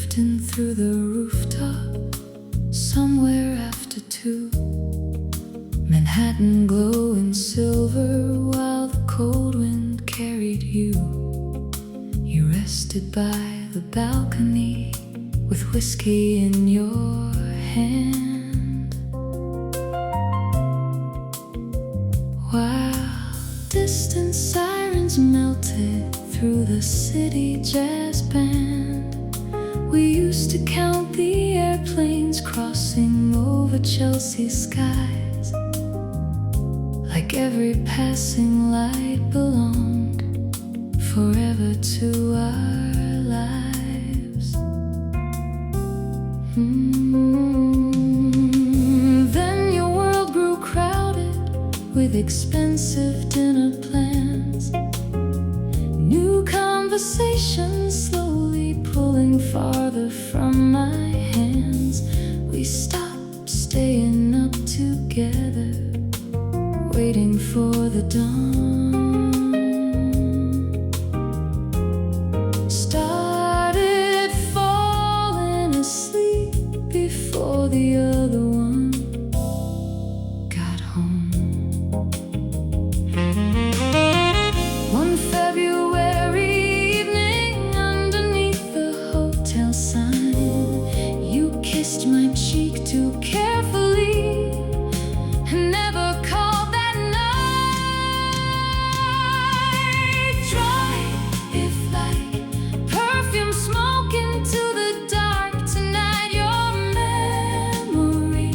drifting through the rooftop, somewhere after 2. Manhattan glowing silver while the cold wind carried you. You rested by the balcony with whiskey in your hand, while distant sirens melted through the city jazz band. We used to count the airplanes crossing over Chelsea skies, like every passing light belonged forever to our lives. Then your world grew crowded with expensive dinner plans, new conversations slowly pulling farther from my hands. We stopped staying up together, waiting for the dawn. Started falling asleep before the other one got home. One February evening underneath the hotel sign, you kissed my cheek too carefully and never called that night. Dry, if like perfume smoke into the dark tonight. Your memory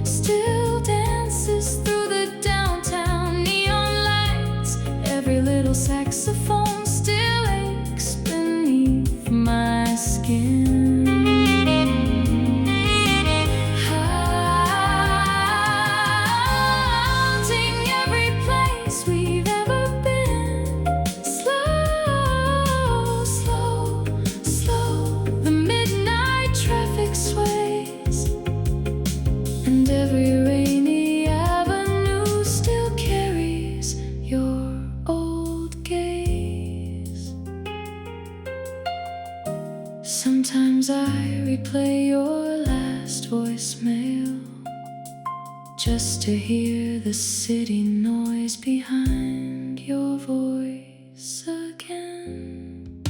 still dances through the downtown neon lights. Every little saxophone still aches beneath my skin. And every rainy avenue still carries your old gaze. Sometimes I replay your last voicemail just to hear the city noise behind your voice again.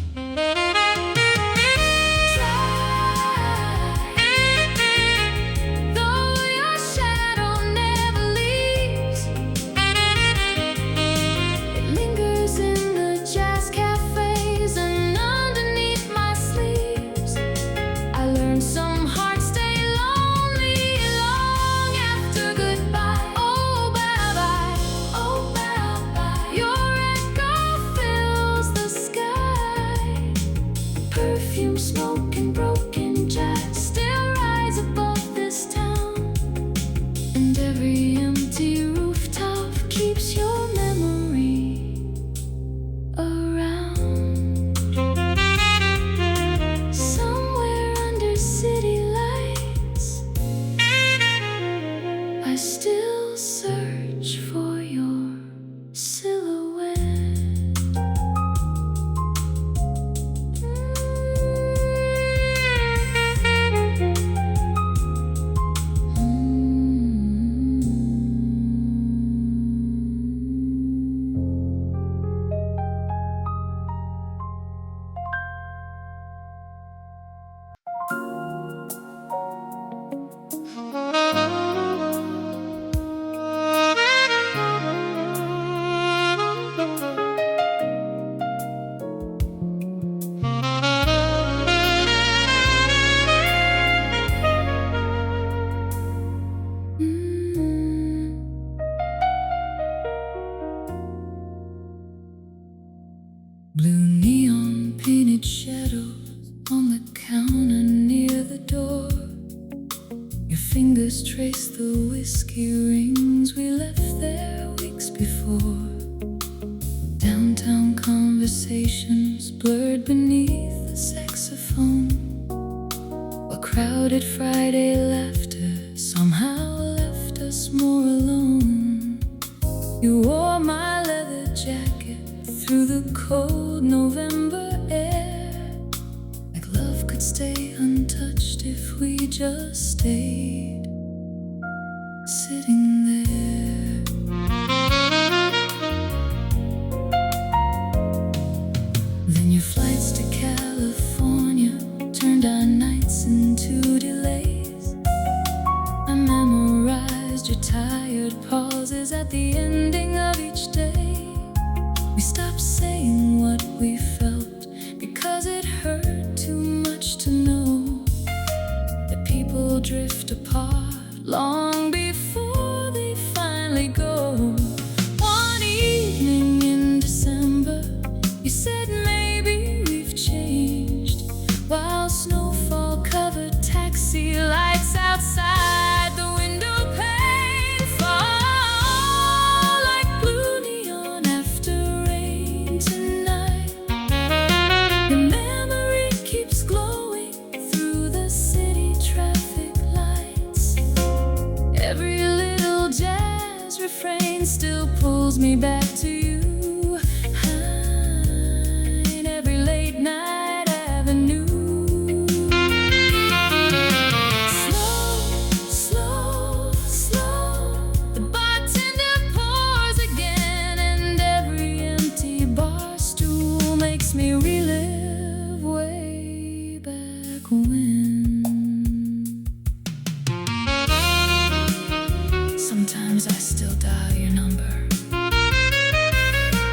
Perfume, smoke, and broken jazz still rise above this town, and every empty rooftop keeps your memory around. Somewhere under city lights, I still search for your silhouette. Blue neon painted shadows on the counter near the door. Your fingers trace the whiskey rings we left there weeks before. Downtown conversations blurred beneath the saxophone. A crowded Friday laughter somehow left us more alone. You wore my leather jacket through the cold November air, like love could stay untouched if we just stayed sitting there. Then your flights to California turned our nights into delays. I memorized your tired pauses at the ending of each day. We stopped saying what we felt because it hurt too much to know that people drift apart long before they finally go. One evening in December, you said maybe we've changed, while snowfall covered taxi lights outside the window pane fall like blue neon after rain tonight. The memory keeps glowing through the city traffic lights. Every little jazz refrain still pulls me back to you. Every late night avenue. Slow, slow, slow, the bartender pours again, and every empty bar stool makes me relive way back when. Sometimes I still dial your number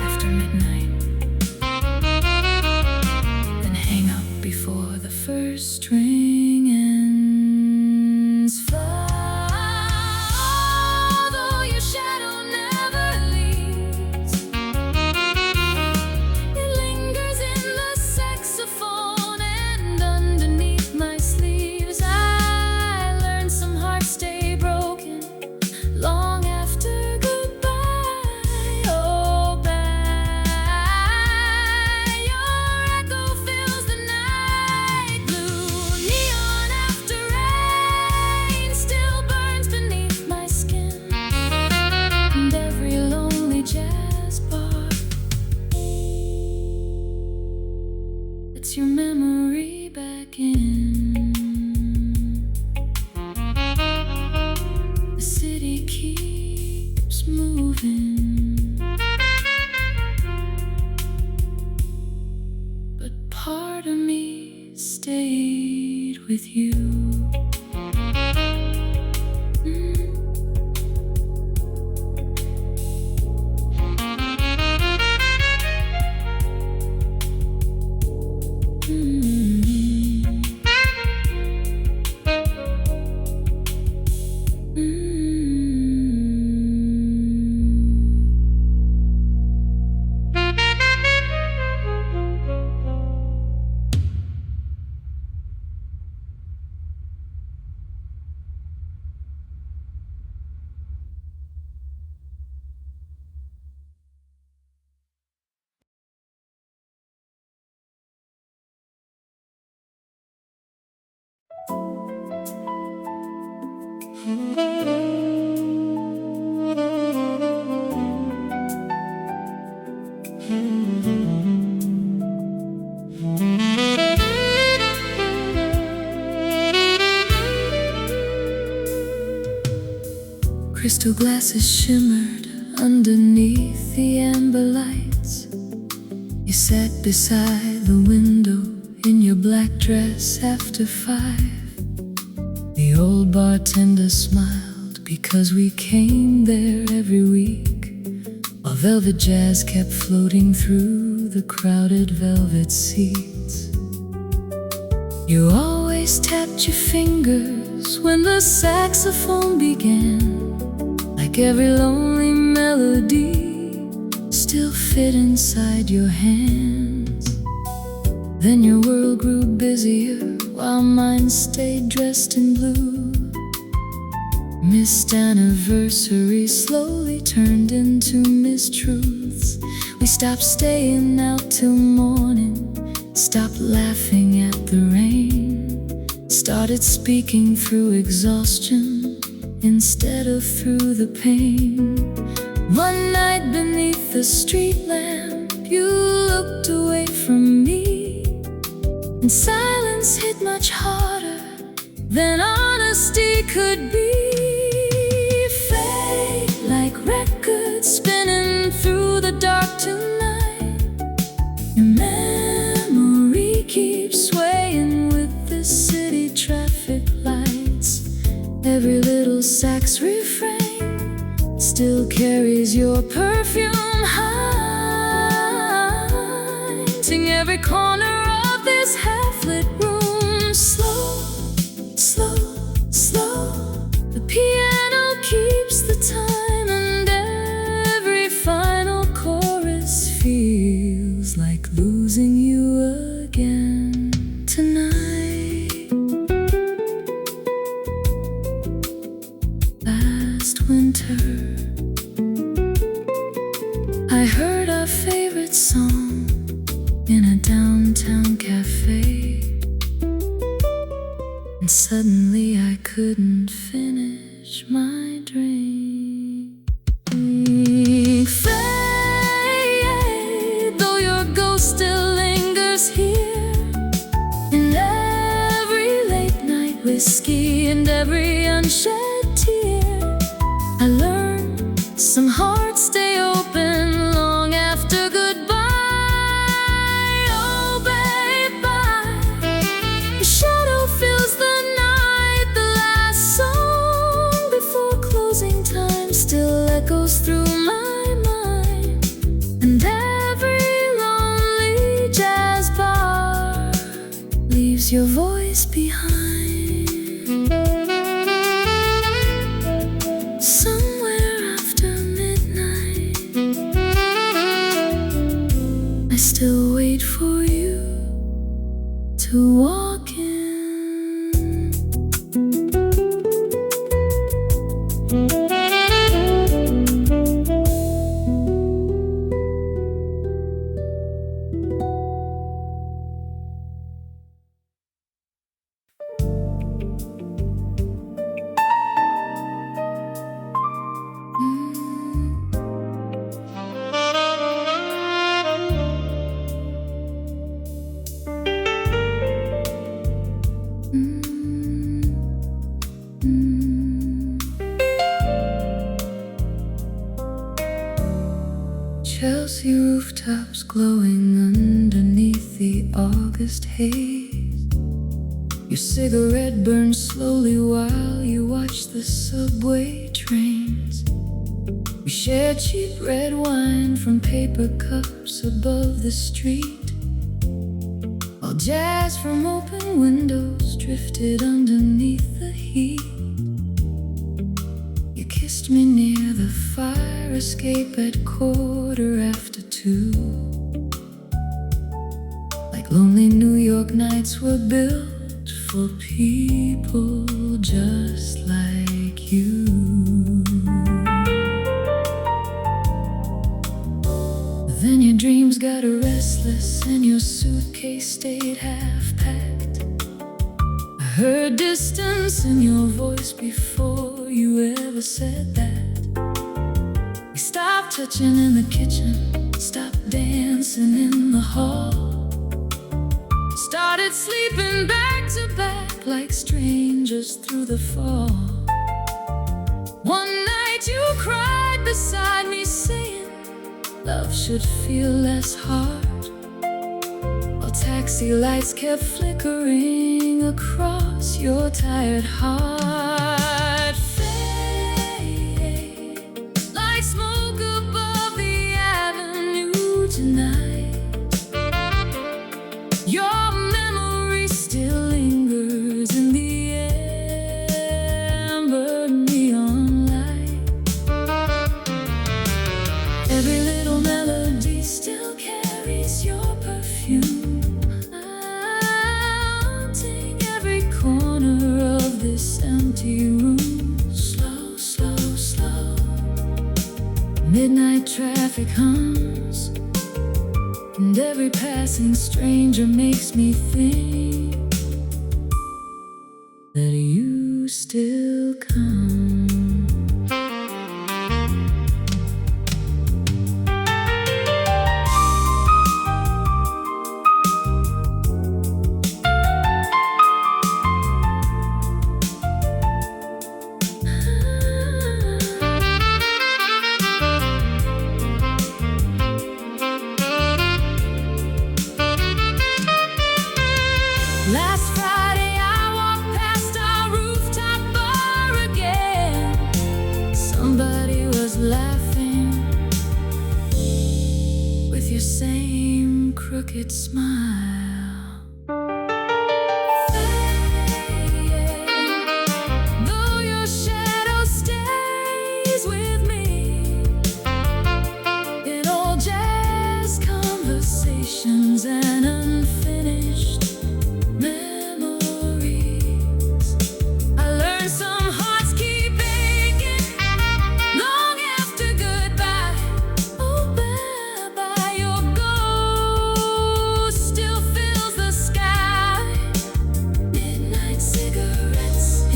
after midnight, then hang up before the first string ends. Although your shadow never leaves, it lingers in the saxophone and underneath my sleeves. I learned some hearts stay broken long after goodbye. Oh, bye. Your echo fills the night blue. Neon after rain still burns beneath my skin, and every lonely jazz bar, it's your memory back in. The city keeps moving, but part of me stayed with you. Crystal glasses shimmered underneath the amber lights. You sat beside the window in your black dress after 5. The old bartender smiled because we came there every week, while velvet jazz kept floating through the crowded velvet seats. You always tapped your fingers when the saxophone began, like every lonely melody still fit inside your hands. Then your world grew busier while mine stayed dressed in blue. Missed anniversaries slowly turned into mistruths. We stopped staying out till morning, stopped laughing at the rain, started speaking through exhaustion instead of through the pain. One night beneath the street lamp, you looked away from me, and silence silence hit much harder than honesty could be. Fade like records spinning through the dark tonight. Your memory keeps swaying with the city traffic lights. Every little sax refrain still carries your perfume, haunting every corner of this half-lit room. Slow, slow, slow, the piano keeps the time, and every final chorus feels like losing you again tonight. Last winter, I heard our favorite song in a downtown cafe, and suddenly I couldn't finish my drink. Fade, though your ghost still lingers here, in every late night whiskey and every unshed tear. I learned some hearts stay open long after goodbye. Oh, babe, your shadow fills the night. The last song before closing time still echoes through my mind, and every lonely jazz bar leaves your voice behind. Somewhere after midnight, I still wait for you to walk in. Chelsea rooftops glowing underneath the August haze. Your cigarette burns slowly while you watch the subway trains. We share cheap red wine from paper cups above the street, while jazz from open windows drifted underneath the heat. You kissed me near the fire escape at 2:15, like lonely New York nights were built for people just like you. Then your dreams got restless and your suitcase stayed half-packed. I heard distance in your voice before you ever said that. We stopped touching in the kitchen, stopped dancing in the hall, started sleeping back to back like strangers through the fall. One night you cried beside me saying love should feel less hard, while taxi lights kept flickering across your tired heart. Fade like smoke above the avenue tonight. Your memory still lingers in the amber neon light. Every little melody still carries your perfume, haunting every corner of this empty room. Slow, slow, slow, midnight traffic hums, and every passing stranger makes me think that you still come.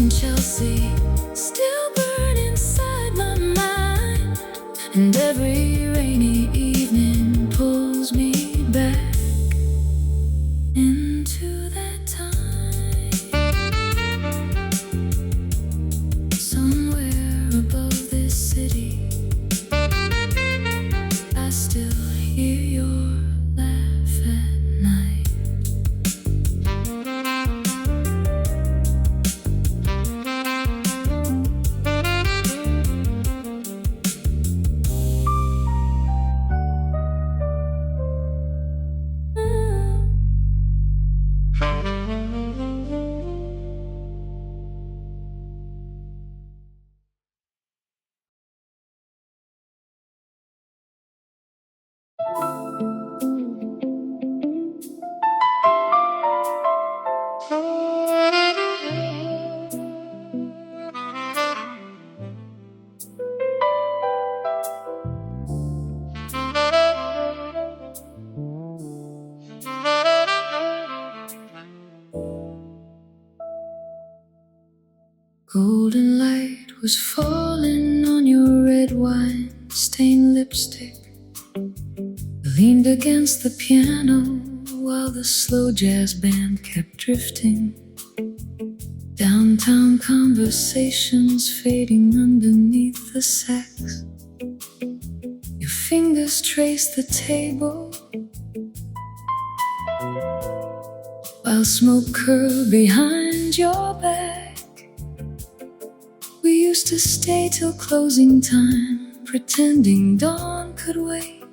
in Chelsea still burn inside my mind, and every rainy evening pulls me back into that time. Somewhere above this city, I still hear your laugh at night. Golden light was falling on your red wine stained lipstick. I leaned against the piano while the slow jazz band kept drifting. Downtown conversations fading underneath the sax. Your fingers traced the table while smoke curled behind your back. We used to stay till closing time, pretending dawn could wait,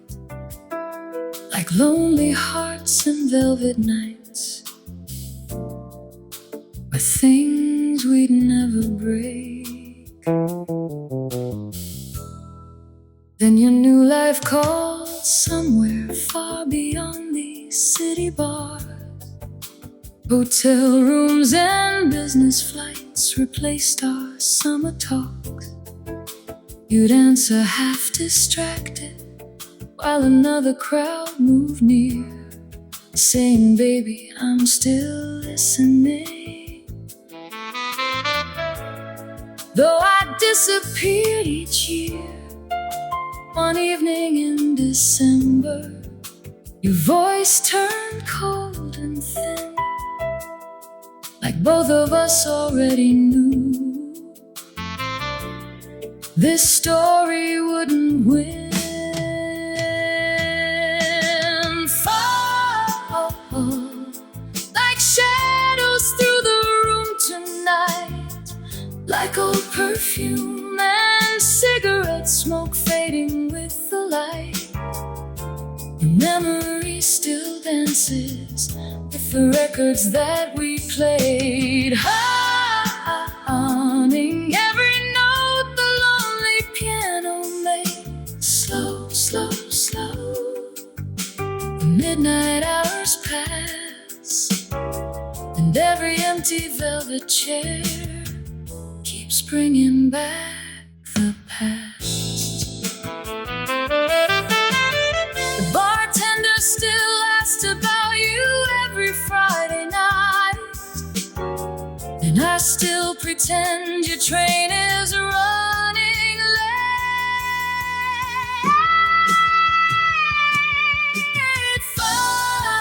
like lonely hearts and velvet nights, but things we'd never break. Then your new life called somewhere far beyond these city bars. Hotel rooms and business flights replaced our summer talks. You'd answer half distracted while another crowd moved near, saying, "Baby, I'm still listening." Though I disappeared each year, one evening in December, your voice turned cold and thin, like both of us already knew this story wouldn't win. Fall like shadows through the room tonight, like old perfume and cigarette smoke fading with the light. Your memory still dances with the records that we played, humming every note the lonely piano made. Slow, slow, slow, the midnight hours pass, and every empty velvet chair keeps bringing back the past. The bartender still asked about you every Friday night, and I still pretend your train is running late. Fall,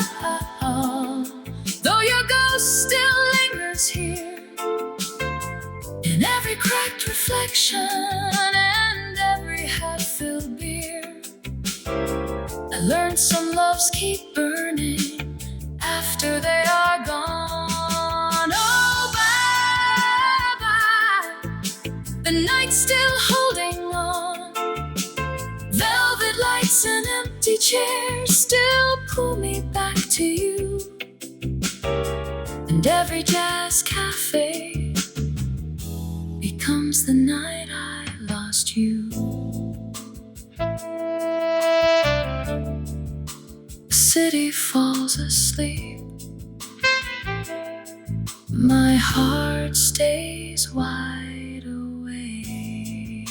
though your ghost still lingers here, in every cracked reflection and every half-filled beer. I learned some loves keep burning after they are gone. Oh, bye-bye, the night's still holding on. Velvet lights and empty chairs still pull me back to you, and every jazz cafe becomes the night I lost you. The city falls asleep, my heart stays wide awake.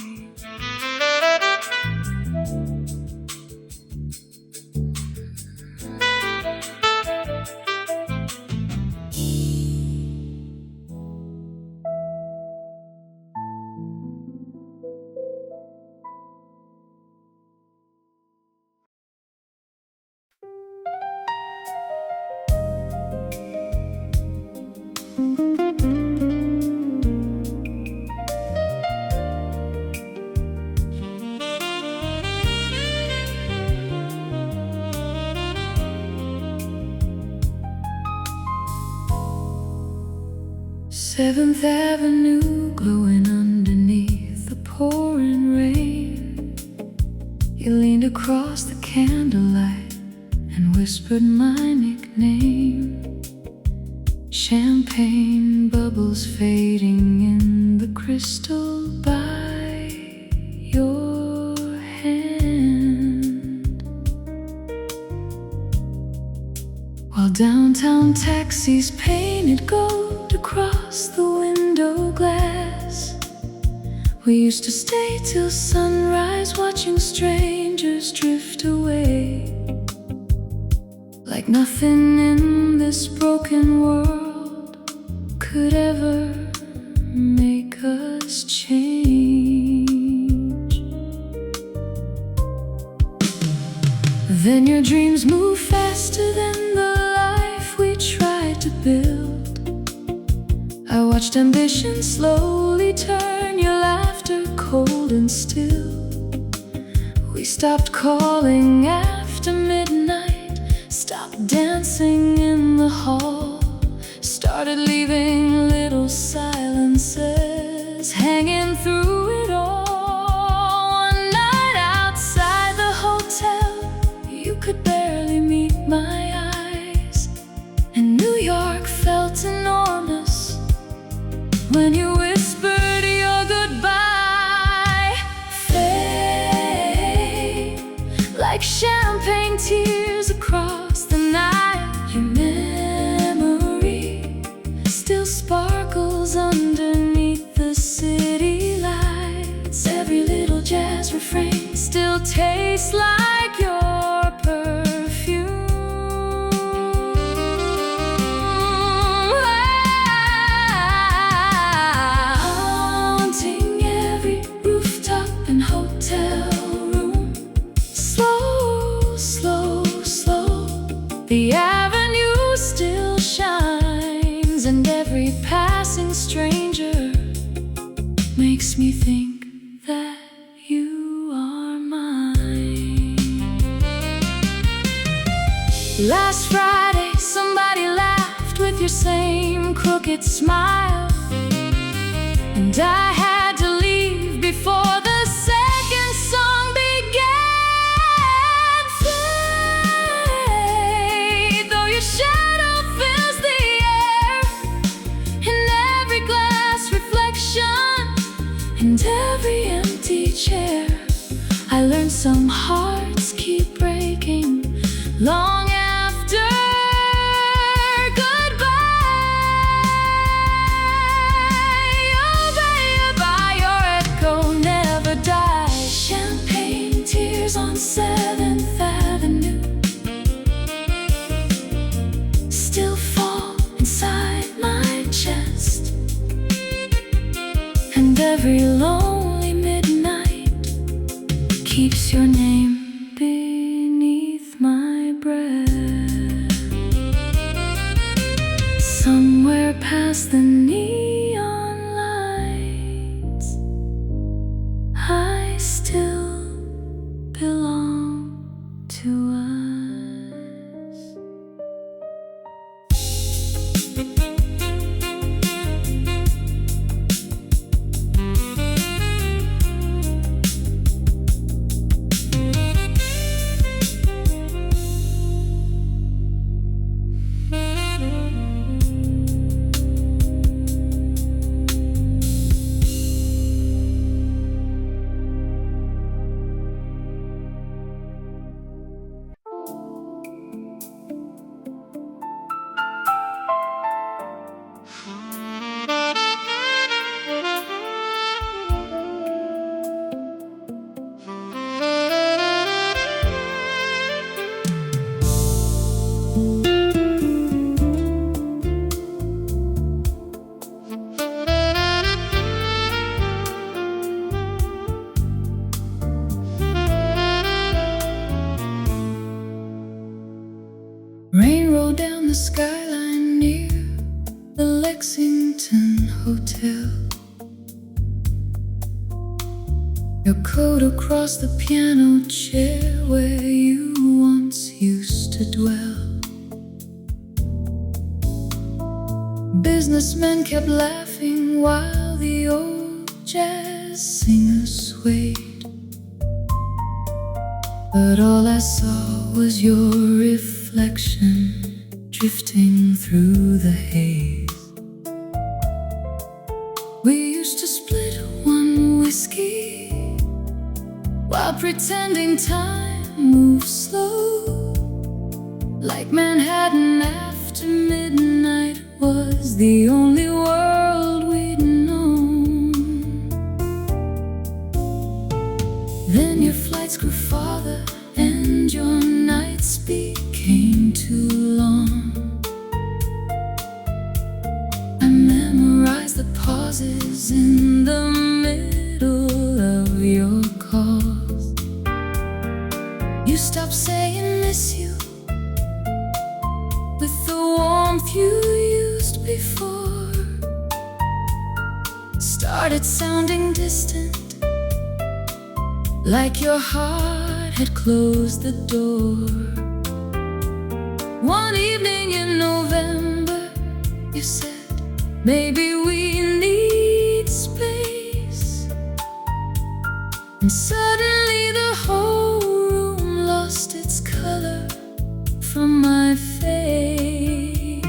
7th Avenue glowing underneath the pouring rain. You leaned across the candlelight and whispered my nickname. Champagne bubbles fading in the crystal by your hand, while downtown taxis painted gold across the window glass. We used to stay till sunrise, watching strangers drift away, like nothing in this broken world could ever make us change. Then your dreams move faster than the life we tried to build. I watched ambition slowly turn your laughter cold and still. We stopped calling after midnight, stopped dancing in the hall, started leaving little silences hanging through it all. One night outside the hotel, you could barely meet my eyes, and New York felt enormous when you whispered your goodbye. Fade like champagne tears across the night. Your memory still sparkles underneath the city lights. Every little jazz refrain still tastes like your perfume. Haunting every rooftop and hotel room. Slow, slow, slow, the avenue still shines, and every passing stranger makes me think that you are mine. Last Friday, somebody laughed with your same crooked smile, and I had to leave before the second song began. Fade, though your shadow fills the air, in every glass reflection and every empty chair. I learned some hearts keep breaking long after goodbye. Obey by your echo never dies. Champagne tears on 7th Avenue still fall inside my chest, and every lonely midnight keeps your name beneath my breath. Somewhere past the neon lights, I still belong to us. Rain rolled down the skyline near the Lexington Hotel. Your coat across the piano chair where you once used to dwell. businessmen kept laughing while the old jazz singers swayed. But all I saw was your reflection drifting through the haze. We used to split one whiskey while pretending time moves slow, like Manhattan after midnight was the only world we'd known. Then your flights grew farther and your nights became too long. I memorized the pauses in the middle of your calls. You stopped saying miss you with the warmth you used before. Started sounding distant, like your heart had closed the door. One evening in November, you said, maybe we need space. And suddenly the whole room lost its color from my face.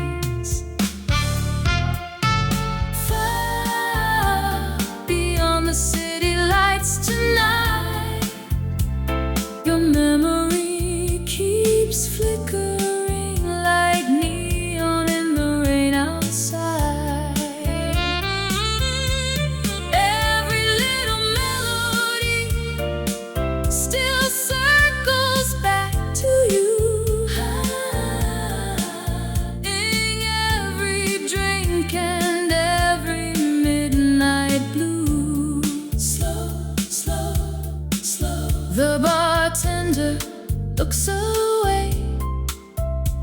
Far beyond the city lights tonight, your memory keeps flickering like neon in the rain outside. Every little melody still circles back to you. Every drink and every midnight blue. Slow, slow, slow. The bartender looks away,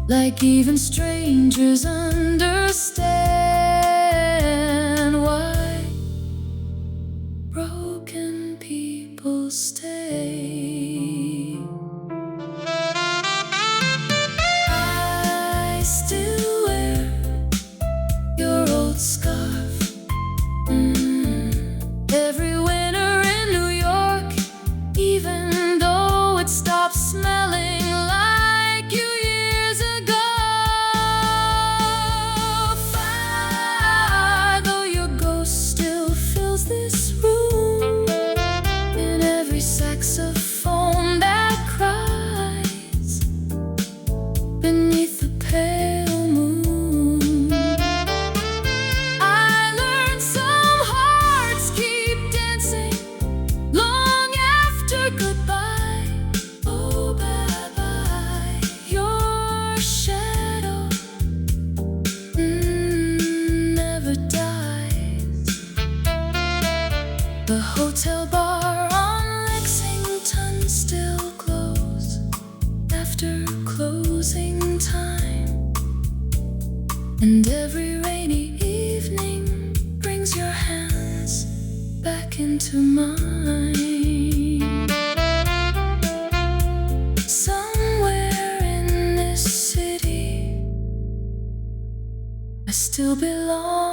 like even strangers understand why broken people stay. I still wear your old scarf every winter in New York, even though it stopped smelling like you years ago. Far though your ghost still fills this room, in every saxophone that cries beneath the pale moon. I learned some hearts keep dancing long after goodbye. Oh, bye-bye, your shadow never dies. The hotel bar on Lexington still closed after closing time, and every rainy evening brings your hands back into mine. Somewhere in this city, I still belong.